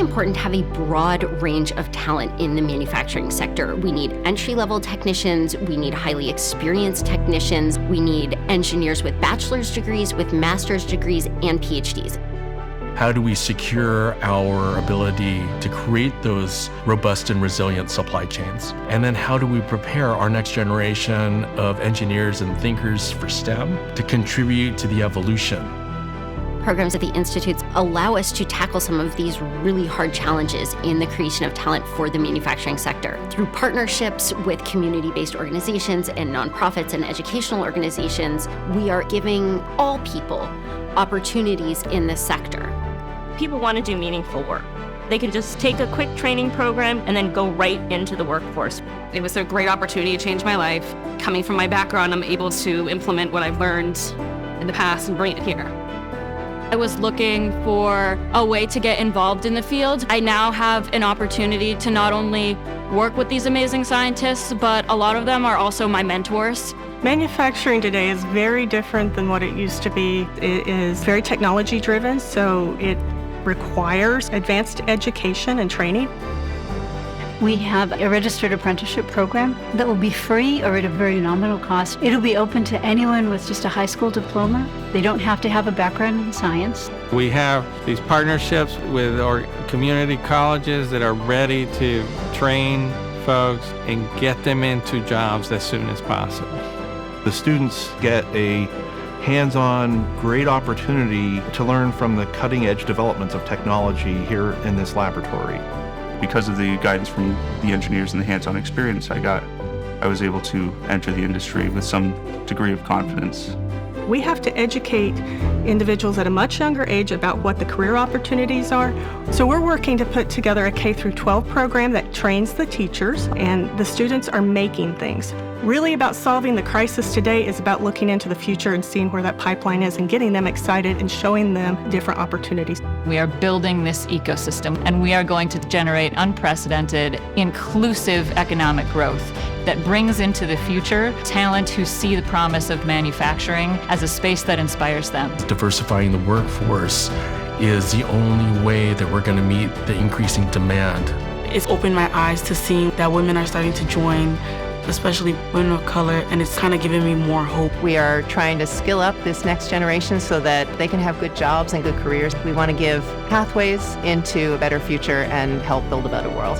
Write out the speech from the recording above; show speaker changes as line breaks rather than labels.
important to have a broad range of talent in the manufacturing sector. We need entry-level technicians, we need highly experienced technicians, we need engineers with bachelor's degrees, with master's degrees, and PhDs.
How do we secure our ability to create those robust and resilient supply chains? And then how do we prepare our next generation of engineers and thinkers for STEM to contribute to the evolution?
Programs at the institutes allow us to tackle some of these really hard challenges in the creation of talent for the manufacturing sector. Through partnerships with community-based organizations and nonprofits and educational organizations, we are giving all people opportunities in this sector.
People want to do meaningful work. They can just take a quick training program and then go right into the workforce.
It was a great opportunity to change my life. Coming from my background, I'm able to implement what I've learned in the past and bring it here.
I was looking for a way to get involved in the field. I now have an opportunity to not only work with these amazing scientists, but a lot of them are also my mentors.
Manufacturing today is very different than what it used to be. It is very technology driven, so it requires advanced education and training.
We have a registered apprenticeship program that will be free or at a very nominal cost. It'll be open to anyone with just a high school diploma. They don't have to have a background in science.
We have these partnerships with our community colleges that are ready to train folks and get them into jobs as soon as possible.
The students get a hands-on, great opportunity to learn from the cutting-edge developments of technology here in this laboratory.
Because of the guidance from the engineers and the hands-on experience I got, I was able to enter the industry with some degree of confidence.
We have to educate individuals at a much younger age about what the career opportunities are. So we're working to put together a K-12 program that trains the teachers, and the students are making things. Really about solving the crisis today is about looking into the future and seeing where that pipeline is and getting them excited and showing them different opportunities.
We are building this ecosystem, and we are going to generate unprecedented, inclusive economic growth that brings into the future talent who see the promise of manufacturing as a space that inspires them.
Diversifying the workforce is the only way that we're going to meet the increasing demand.
It's opened my eyes to seeing that women are starting to join, especially women of color, and it's kind of giving me more hope.
We are trying to skill up this next generation so that they can have good jobs and good careers. We want to give pathways into a better future and help build a better world.